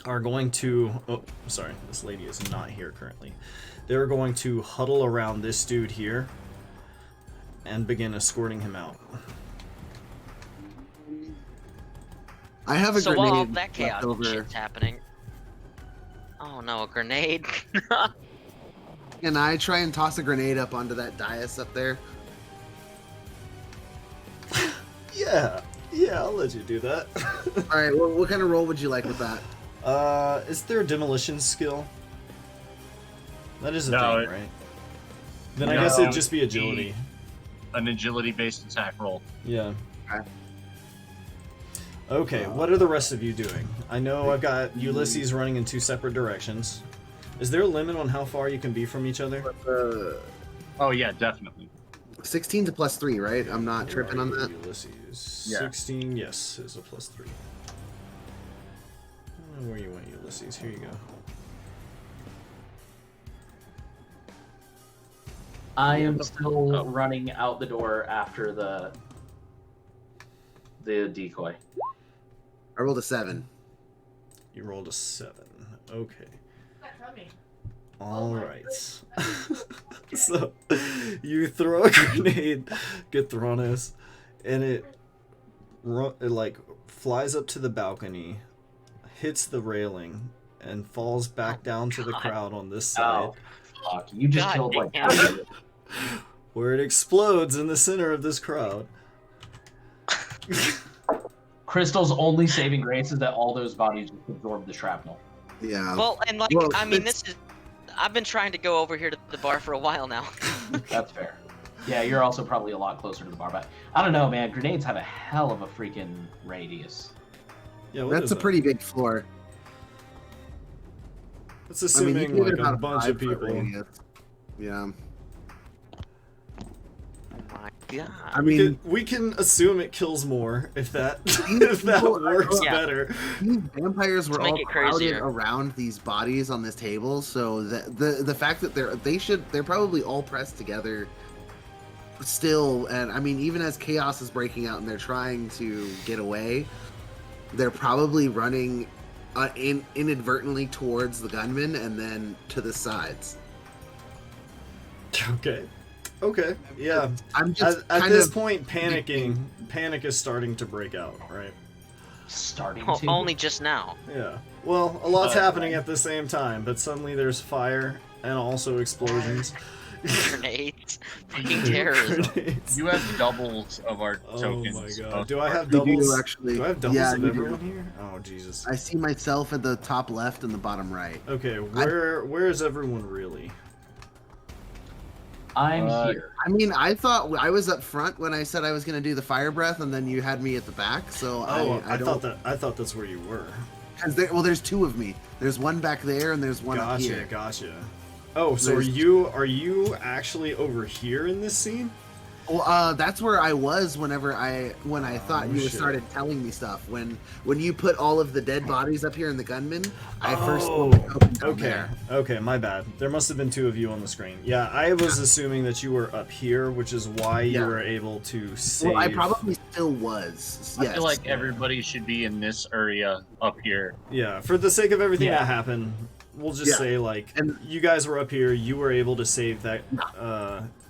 are going to. Oh, sorry, this lady is not here currently. They're going to huddle around this dude here and begin escorting him out. I have a So grenade while that left chaotic over. shit's happening. Oh no, a grenade. Can I try and toss a grenade up onto that dais up there? Yeah, I'll let you do that. All right. What kind of roll would you like with that? Is there a demolition skill? That is a No, thing, it- right? Then I No, guess it'd just be agility. An agility-based attack roll. Yeah. Okay. Okay, what are the rest of you doing? I know I've got Ulysses running in two separate directions. Is there a limit on how far you can be from each other? Oh yeah, definitely. 16 to plus 3, right? I'm not Where tripping are on you, that. Ulysses. Yeah. 16, yes, is a +3. Where you went, Ulysses? Here you go. I am still Oh. running out the door after the decoy. I rolled a 7. You rolled a 7. Okay. Not coming. All right. So you throw a grenade, Githranos, and it like flies up to the balcony, hits the railing, and falls back down to the crowd on this side, Oh, fuck. You just God killed like damn. 10 where it explodes in the center of this crowd. Crystal's only saving grace is that all those bodies just absorb the shrapnel. Yeah. Well, and like, Well, I mean, it's- this is. I've been trying to go over here to the bar for a while now. That's fair. Yeah, you're also probably a lot closer to the bar, but I don't know, man. Grenades have a hell of a freaking radius. Yeah, what That's is a that? pretty big floor. That's I mean, you assuming give it like about a bunch of 5-foot people. radius. Yeah. Oh my god. I We mean, can assume it kills more if that if that people- works Yeah. better. these vampires were To make all it crowded crazier. around these bodies on this table, so the fact that they're probably all pressed together still, and I mean, even as chaos is breaking out and they're trying to get away, they're probably running inadvertently towards the gunman and then to the sides. Okay. Okay, yeah. I'm just At kind this of point, panic is starting to break out, right? Starting Oh, to. only just now. Yeah. Well, a lot's That's happening right. at the same time, but suddenly there's fire and also explosions. Grenades. Fucking terrorism. Grenades. You have doubles of our Oh tokens. my god. most Do I part. have You do, doubles? actually. Do I have doubles Yeah, of you do. everyone here? Oh Jesus. I see myself at the top left and the bottom right. Okay, where is everyone really? I'm Uh, here. I mean, I thought I was up front when I said I was going to do the fire breath, and then you had me at the back. So Oh, I don't. I thought that's where you were. Well, there's two of me. There's one back there, and there's one up Gotcha, here. gotcha. Oh, so There's- are you actually over here in this scene? Well, that's where I was when I thought Oh, you shit. started telling me stuff. When you put all of the dead bodies up here in the gunman, I first Oh, opened down okay. there. Okay, my bad. There must have been two of you on the screen. Yeah, I was assuming that you were up here, which is why you Yeah. were able to save. Well, I probably still was. I Yes. feel like everybody should be in this area up here. Yeah, for the sake of everything Yeah. that happened, we'll just Yeah. say like And- you guys were up here. You were able to save that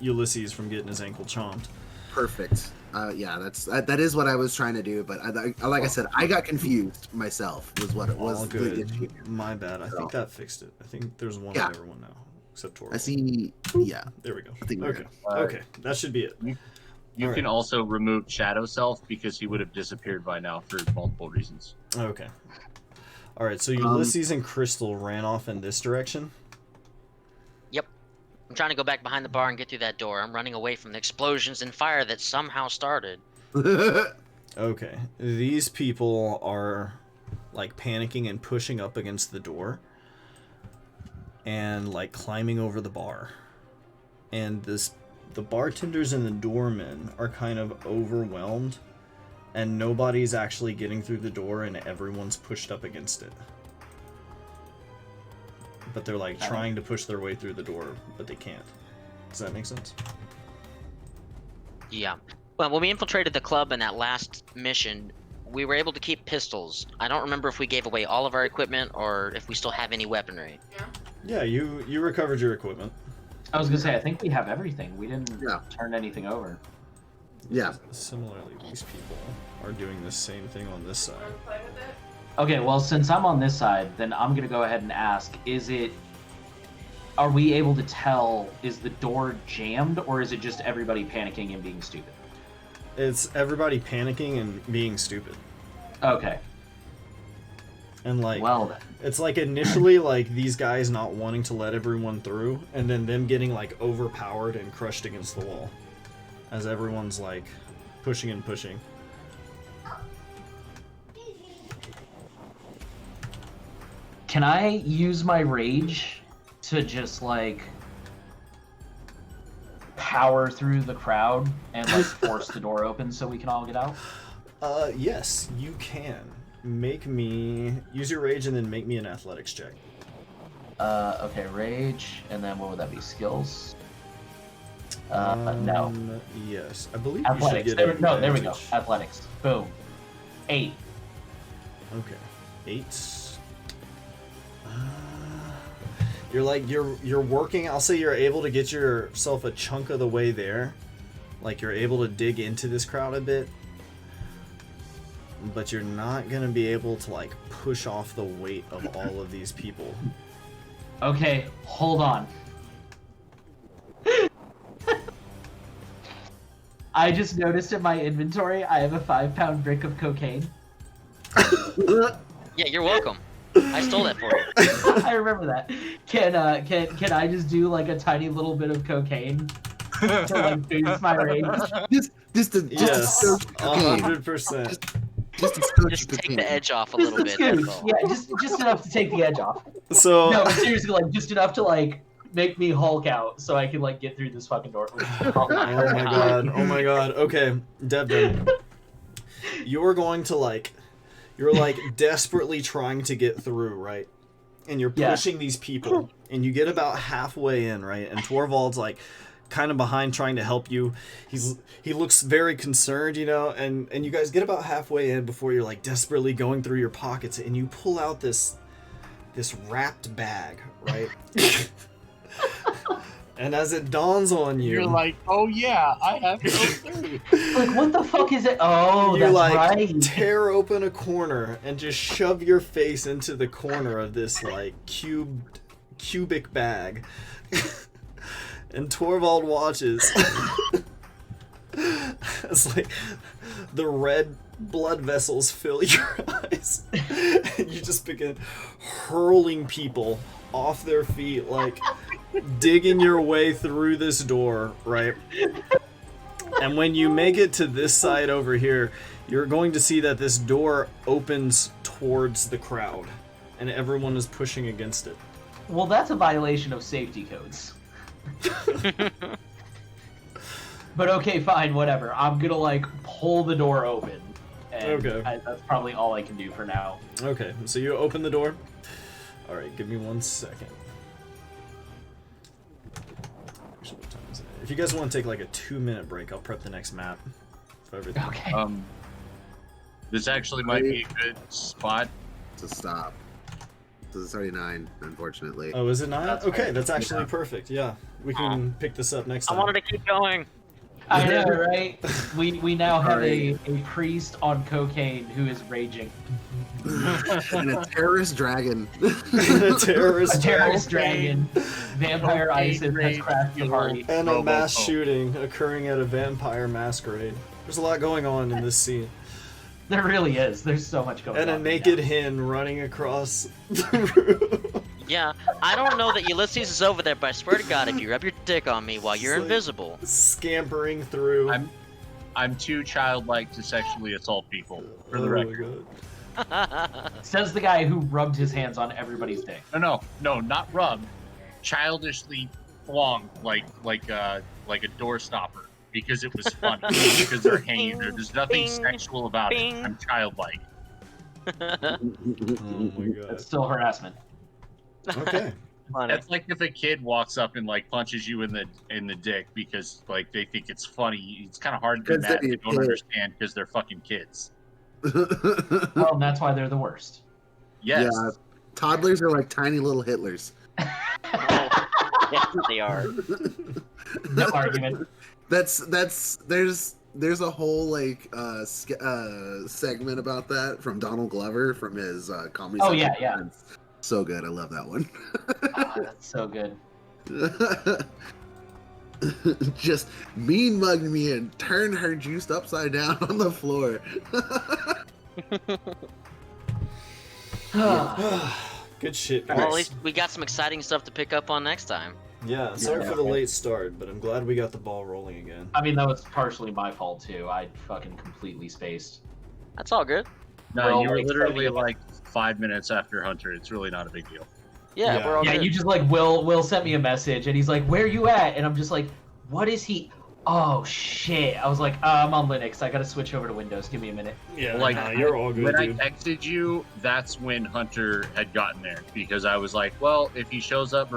Ulysses from getting his ankle chomped. Perfect. Yeah, that is what I was trying to do, but like I said, I got confused myself. Was what it was. All The good. issue. My bad. I So- think that fixed it. I think there's one Yeah. of everyone now, except Tor. I see. Yeah. There we go. I think we're Okay. good. Okay. That should be it. You All can right. also remove Shadow Self because he would have disappeared by now for multiple reasons. Okay. All right. So Ulysses and Crystal ran off in this direction. I'm trying to go back behind the bar and get through that door. I'm running away from the explosions and fire that somehow started. Okay. These people are like panicking and pushing up against the door and like climbing over the bar. And the bartenders and the doormen are kind of overwhelmed and nobody's actually getting through the door and everyone's pushed up against it. But they're like trying to push their way through the door, but they can't. Does that make sense? Yeah. Well, when we infiltrated the club in that last mission, we were able to keep pistols. I don't remember if we gave away all of our equipment or if we still have any weaponry. Yeah, you recovered your equipment. I was gonna say, I think we have everything. We didn't Yeah. turn anything over. Yeah. Similarly, these people are doing the same thing on this side. Wanna play with it? Okay, well, since I'm on this side, then I'm gonna go ahead and ask: Are we able to tell? Is the door jammed, or is it just everybody panicking and being stupid? It's everybody panicking and being stupid. Okay. And like Well then. it's like initially like these guys not wanting to let everyone through and then them getting like overpowered and crushed against the wall as everyone's like pushing and pushing. Can I use my rage to just like power through the crowd and like force the door open so we can all get out? Yes, you can. Use your rage and then make me an athletics check. Okay, rage, and then what would that be? Skills? No. Yes, I believe Athletics. you should get No, there we go. advantage. Athletics. Boom. 8. Okay, 8. You're working. I'll say you're able to get yourself a chunk of the way there. Like you're able to dig into this crowd a bit, but you're not gonna be able to like push off the weight of all of these people. Okay, hold on. I just noticed in my inventory I have a 5-pound brick of cocaine. Yeah, you're welcome. I stole that for you. I remember that. Can I just do like a tiny little bit of cocaine to like boost my rage? Just a Yes, stoke of cocaine. 100%. Just a stoke Just of take cocaine. the edge off a Just little a bit. scooch. That's all. Yeah, just enough to take the edge off. So No, but seriously, like just enough to like make me Hulk out so I can like get through this fucking door. Oh my god, oh my god. Okay, Devin. You're going to you're desperately trying to get through, right? And you're Yeah. pushing these people, and you get about halfway in, right? And Torvald's like kind of behind trying to help you. He looks very concerned, you know, and you guys get about halfway in before you're like desperately going through your pockets and you pull out this wrapped bag, right? And as it dawns on you, You're like, oh yeah, I have no clue. Like, what the fuck is it? Oh, you that's like right. tear open a corner and just shove your face into the corner of this like cubic bag. And Torvald watches. It's like the red blood vessels fill your eyes. And you just begin hurling people off their feet, like digging your way through this door, right? And when you make it to this side over here, you're going to see that this door opens towards the crowd, and everyone is pushing against it. Well, that's a violation of safety codes. But okay, fine, whatever. I'm gonna like pull the door open. And Okay. that's probably all I can do for now. Okay, so you open the door. Alright, give me 1 second. Actually, what time is it? If you guys want to take like a 2-minute break, I'll prep the next map. For everything. Okay. This actually might be a good spot. To stop. So it's already 9, unfortunately. Oh, is it not? That's Okay, fine. that's actually perfect. Yeah, we can pick this up next I time. wanted to keep going. I know, right? We now have Sorry. a priest on cocaine who is raging. And a terrorist dragon. A terrorist, A terrorist dragon. Vampire Cocaine ISIS has rage, crashed the you party. and a mass Robocop. shooting occurring at a vampire masquerade. There's a lot going on in this scene. There really is. There's so much going on. And a right naked now. hen running across the room. Yeah, I don't know that Ulysses is over there, but I swear to God, if you rub your dick on me while you're It's like- invisible, Scampering through. I'm too childlike to sexually assault people, for the Oh my record. God. Says the guy who rubbed his hands on everybody's dick. No, not rubbed. Childishly flung like a door stopper because it was funny. Because they're hanging there. There's nothing Bing, sexual about bing. it. I'm childlike. Oh my God. That's still harassment. Okay. funny. That's like if a kid walks up and like punches you in the dick because like they think it's funny. It's kind of hard to do 'Cause that. they're They don't kids. understand because they're fucking kids. Well, and that's why they're the worst. Yes. Yeah. Toddlers are like tiny little Hitlers. Oh, yes, they are. No argument. There's a whole like segment about that from Donald Glover from his comedy. Oh, Central yeah, yeah. Friends. So good, I love that one. Ah, that's so good. Just mean mugged me and turned her juiced upside down on the floor. Good shit. Well, at guys. least we got some exciting stuff to pick up on next time. Yeah, sorry Yeah. for the late start, but I'm glad we got the ball rolling again. I mean, that was partially my fault too. I fucking completely spaced. That's all good. No, We're all, you were like, literally studying. like 5 minutes after Hunter. It's really not a big deal. Yeah, Yeah. we're all Yeah, good. you just like Will sent me a message and he's like, "Where you at?" And I'm just like, "What is he?" Oh shit! I was like, "I'm on Linux. I gotta switch over to Windows. Give me a minute." Yeah, Like, nah, you're all good, When dude. I texted you, that's when Hunter had gotten there because I was like, well, if he shows up